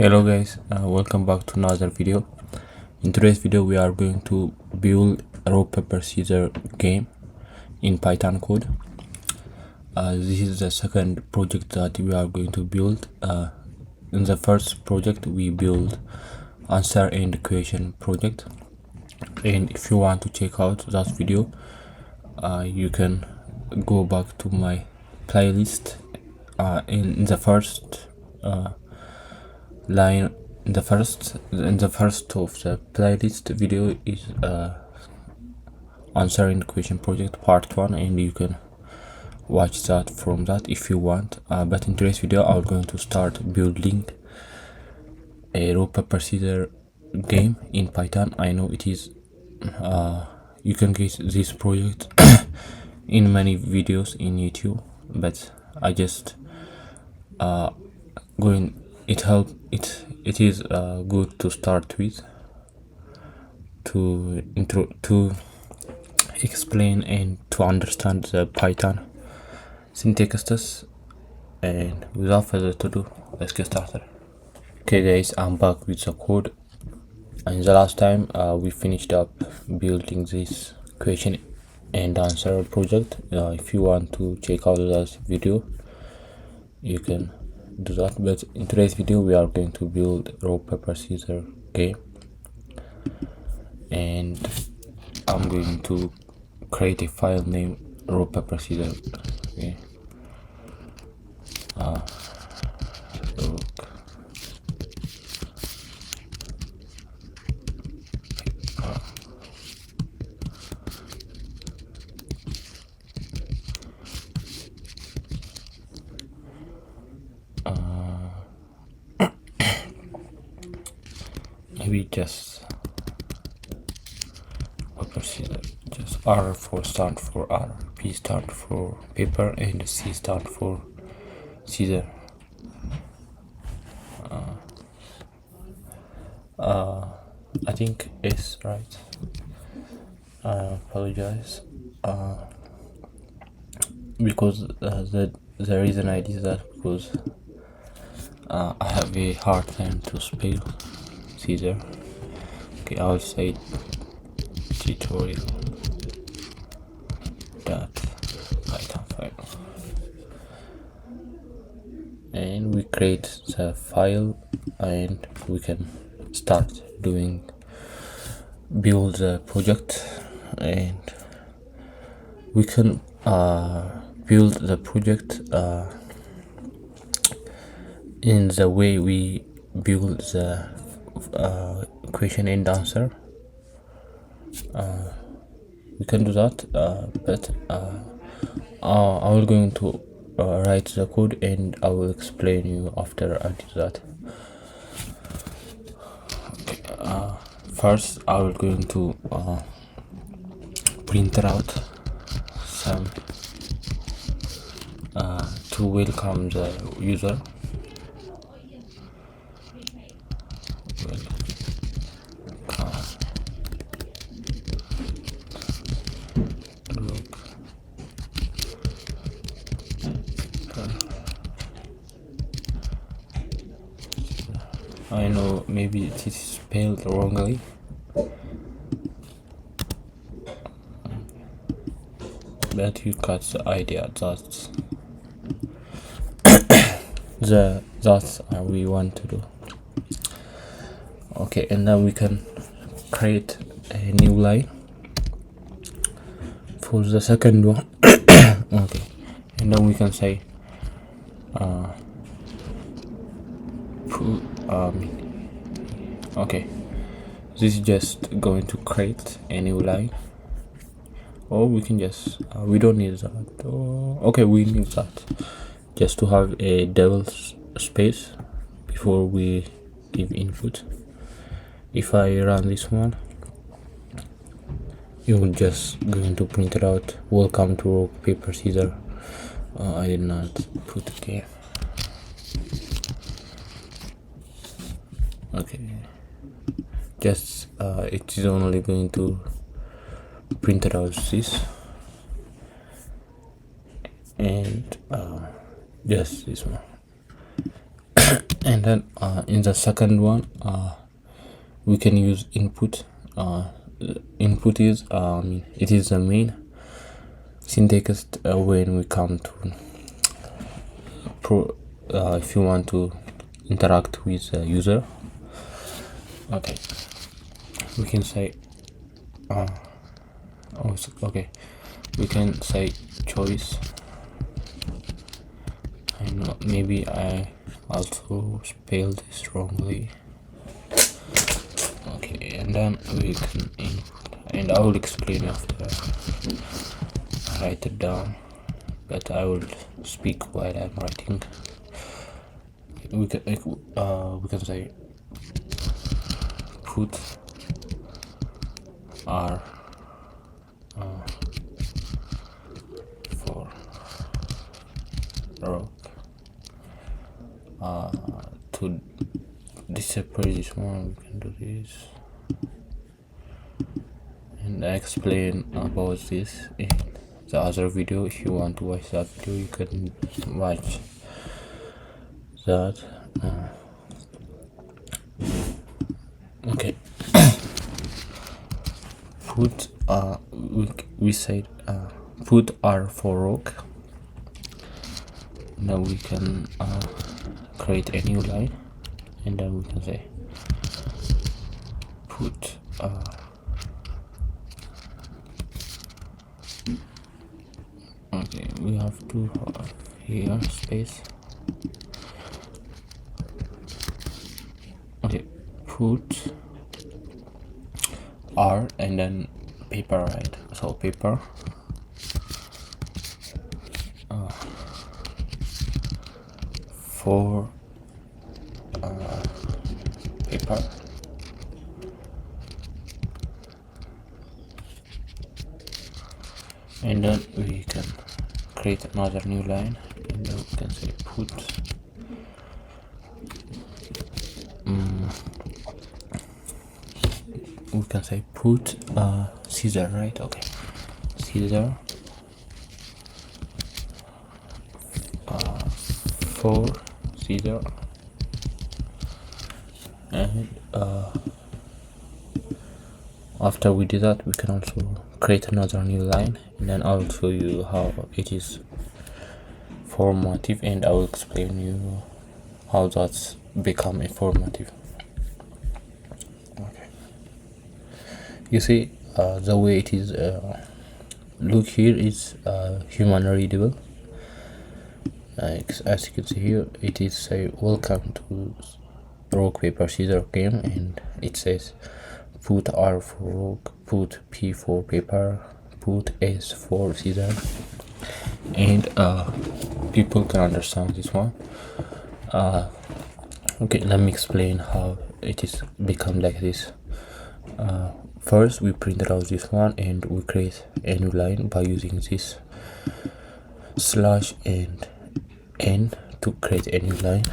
Hello guys, welcome back to another video. In today's video we are going to build a rock paper scissors game in Python code. This is the second project that we are going to build. In the first project we build answer and equation project, and if you want to check out that video you can go back to my playlist. In the first line in the first of the playlist video is answering question project part 1, and you can watch that from that if you want. But in today's video I'm going to start building a rock paper scissors game in Python. I know it is you can get this project in many videos in YouTube, but I just it is good to start with to explain and to understand the Python syntaxes. And without further ado, let's get started. Okay guys, I'm back with the code, and the last time we finished up building this question and answer project. If you want to check out that video you can do that, but in today's video we are going to build rock paper scissors game, and I'm going to create a file named rock paper scissors. Okay. Maybe just paper scissors, just R for stand for R, P stand for paper, and C stand for scissor. I think it's right. I apologize because the reason I did that because I have a hard time to spell scissor. Okay, I'll say tutorial dot python file, and we create the file, and we can start build the project, and we can build the project in the way we build the question and answer. We can do that, but I will going to write the code, and I will explain you after I do that. Okay, first I will going to print out some to welcome the user. I know maybe it is spelled wrongly, but you got the idea. That's that's we want to do. Okay, and then we can create a new line for the second one. Okay, and then we can say okay, this is just going to create a new line, or we can just we don't need that. Okay, we need that just to have a double space before we give input. If I run this one, you're just going to print it out, welcome to rock paper scissors. I did not put it here. Okay, just it is only going to print it out this, and just this one. And then in the second one we can use input. Input is it is the main syntax when we come to if you want to interact with the user. Okay, we can say we can say choice. I know maybe I also spelled this wrongly. Okay, and then we can input, and I will explain after I write it down, but I will speak while I'm writing. We can say put R for rock. To separate this one, we can do this, and I explain about this in the other video. If you want to watch that video, you can watch that. Okay. Put we said put R for rock. Now we can create a new line, and then we can say put okay, we have to here space. Okay, put R and then paper, right? So paper for paper, and then we can create another new line, and then we can say put we can say put scissor, right? Okay, scissor for scissor, and after we do that, we can also create another new line, and then I'll show you how it is formative, and I will explain you how that's become a formative. Okay, you see the way it is look here is human readable. As you can see here, it is say welcome to rock paper scissors game, and it says put R for rock, put P for paper, put S for scissors, and people can understand this one. Okay, let me explain how it is become like this. First we printed out this one, and we create a new line by using this slash and n to create a new line,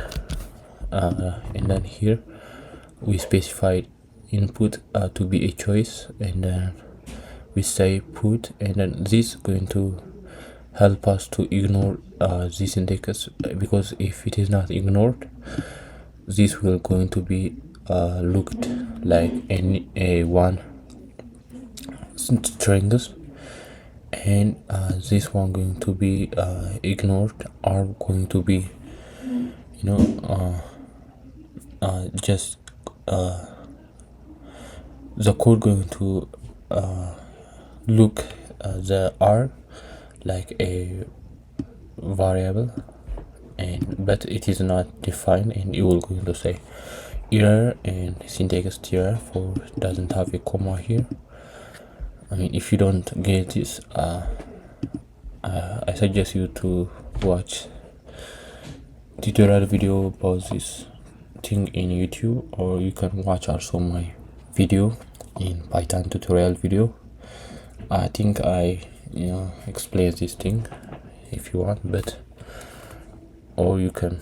and then here we specified input to be a choice, and then we say put, and then this is going to help us to ignore this index, because if it is not ignored, this will going to be looked like a one strings, and this one going to be ignored, are going to be just the code going to look the R like a variable, and but it is not defined, and it will going to say error and syntax error for doesn't have a comma here. I mean, if you don't get this, I suggest you to watch tutorial video about this thing in YouTube, or you can watch also my video in Python tutorial video. I think I explain this thing if you want, but or you can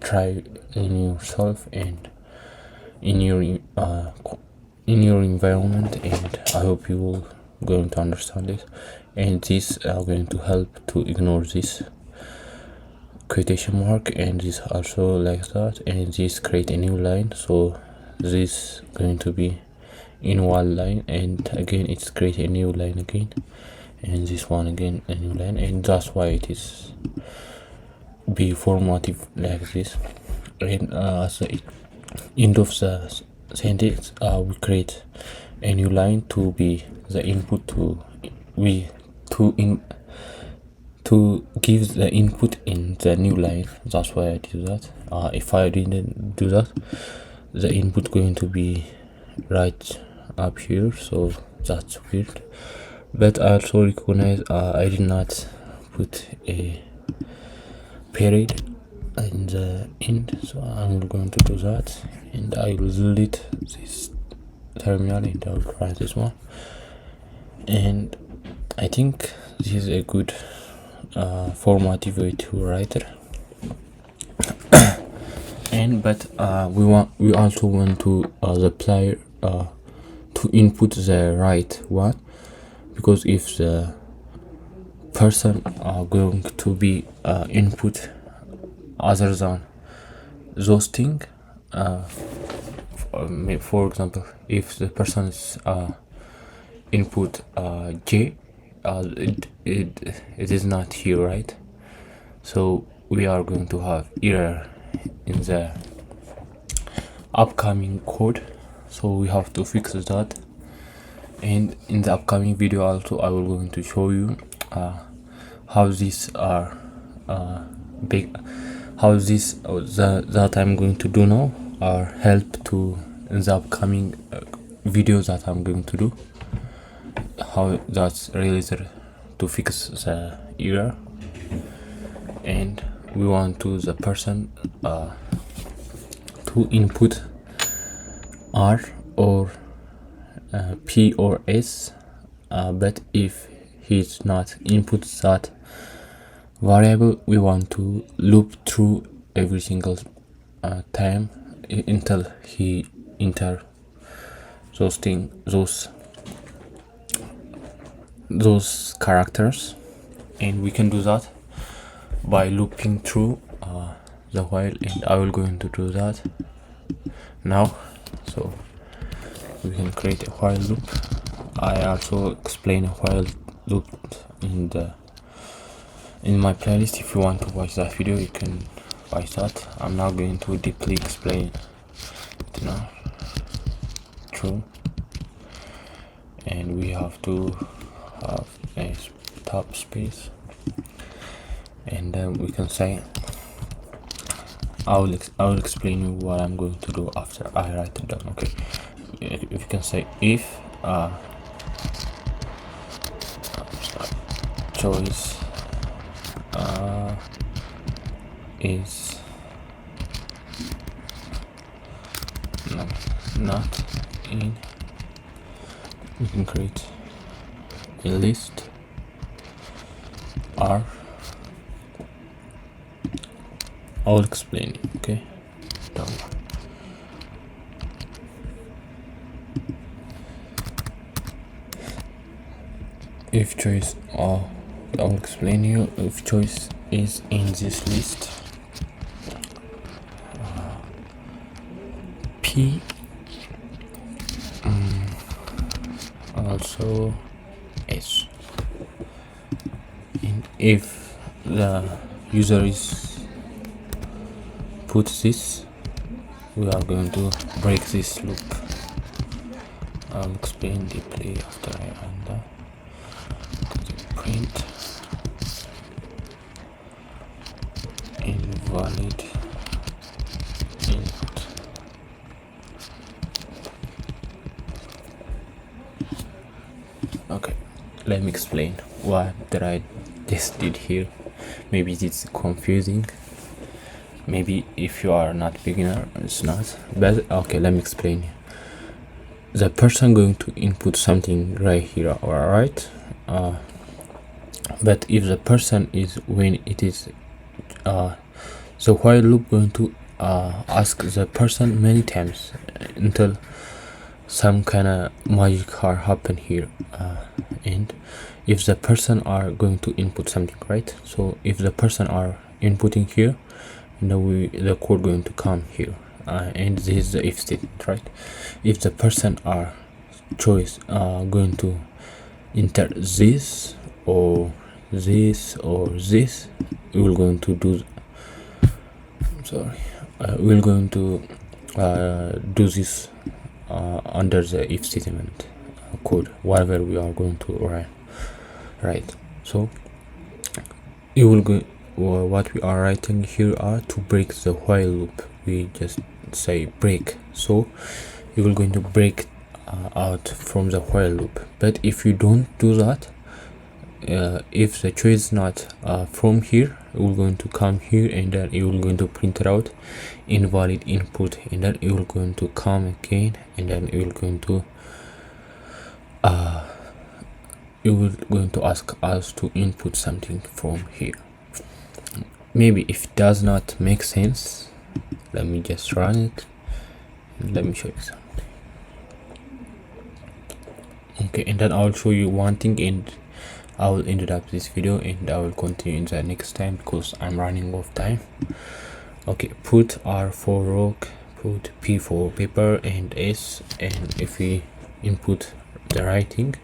try in yourself and in your environment, and I hope you will going to understand it, and this are going to help to ignore this quotation mark, and this also like that, and this create a new line. So this going to be in one line, and again it's create a new line again, and this one again a new line, and that's why it is be formatted like this. And at the end of the sentence, we create a new line to be the input to give the input in the new line. That's why I do that. If I didn't do that, the input going to be right up here, so that's weird. But I also recognize I did not put a period in the end, so I'm going to do that, and I will delete this terminal and I'll try this one. And I think this is a good formattive way to write it. But we also want to the player to input the right one, because if the person are going to be input other than those things, for example, if the person is input J, it is not here, right? So we are going to have error in the upcoming code, so we have to fix that. And in the upcoming video also I will going to show you how these are that I'm going to do now are help to in the upcoming videos that I'm going to do, how that's related to fix the error. And we want to the person to input R or P or S, but if he's not input that variable, we want to loop through every single time until he enter those characters. And we can do that by looping through the while, and I will going to do that now. So we can create a while loop. I also explain a while loop in my playlist. If you want to watch that video, you can watch that. I'm not going to deeply explain it now. True. And we have to have a top space, and then we can say I will explain you what I'm going to do after I write it down. Okay, if you can say if choice is not in, we can create a list R. I'll explain it. Okay, done. If choice, I'll explain you. If choice is in this list, P also S. And if the user is put this, we are going to break this loop. I'll explain deeply after I end print invalid input. Okay, let me explain what did I just did here. Maybe it's confusing, maybe if you are not beginner it's not, but okay, let me explain. The person going to input something right here, alright, but if the person is, when it is the while loop going to ask the person many times until some kind of magic are happen here. And if the person are going to input something, right? So if the person are inputting here, and then the code going to come here, and this is the if statement, right? If the person are choice going to enter this or this or this, we will going to do we're going to do this under the if statement code, whatever we are going to write, right? So you will go what we are writing here are to break the while loop. We just say break, so you will going to break out from the while loop. But if you don't do that, if the choice is not from here, we're going to come here, and then you will going to print it out invalid input, and then you will going to come again, and then you will going to ask us to input something from here. Maybe if it does not make sense, let me just run it and let me show you something. Okay, and then I'll show you one thing, and I will end up this video, and I will continue in the next time because I'm running out of time. Okay, put R for rock, put P for paper, and S, and if we input the writing,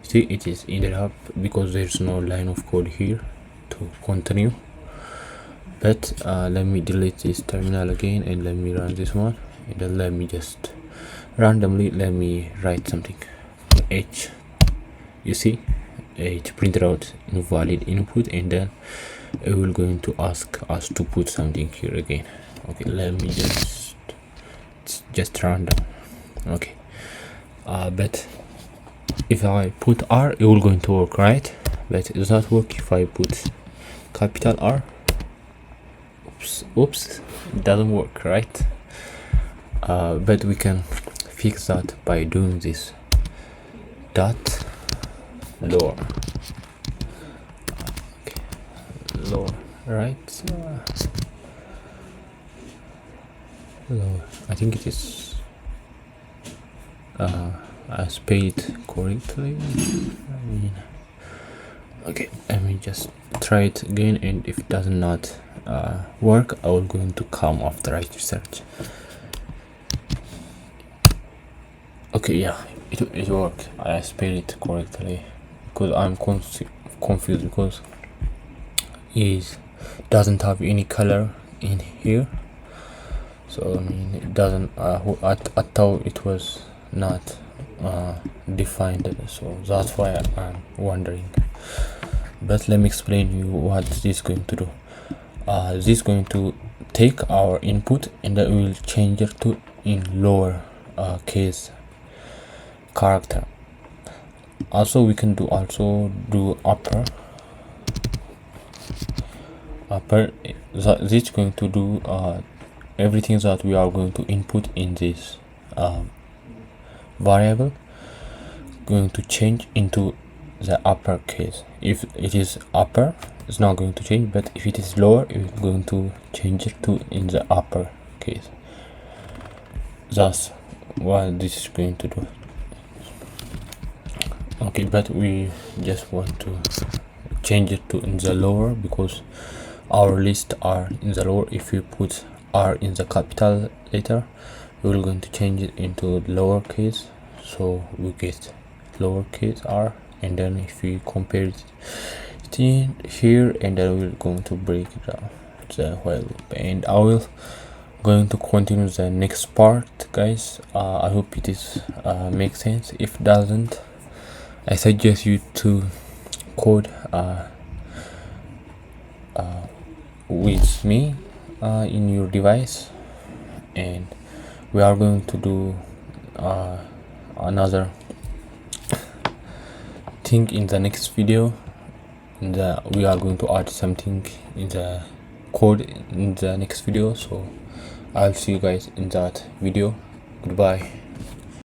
see it is ended up because there's no line of code here to continue. But let me delete this terminal again, and let me run this one, and then let me just randomly let me write something. H, you see it printed out invalid input, and then it will going to ask us to put something here again. Okay, let me just random. Okay, but if I put R, it will going to work, right? But it does not work if I put capital R. Oops, it doesn't work, right? But we can fix that by doing this dot lower. Okay, lower, right? Lower. I think it is I spelled correctly. Okay, let me just try it again, and if it does not work, I will going to come after I search. Okay, yeah, it worked. I spelled it correctly because I'm confused because it doesn't have any color in here. So I mean, it doesn't. I thought it was not defined, so that's why I'm wondering. But let me explain you what this is going to do. This is going to take our input, and then we will change it to in lower case character. Also we can do upper. This is going to do everything that we are going to input in this variable going to change into the upper case. If it is upper, it's not going to change, but if it is lower, it's going to change it to in the upper case. That's what this is going to do. Okay, but we just want to change it to in the lower because our lists are in the lower. If we put R in the capital letter, we're going to change it into lowercase, so we get lowercase r, and then if we compare it in here, and then we're going to break it down the while loop, and I will going to continue the next part, guys. I hope it is makes sense. If it doesn't, I suggest you to code with me in your device, and we are going to do another thing in the next video. We are going to add something in the code in the next video, so I'll see you guys in that video. Goodbye.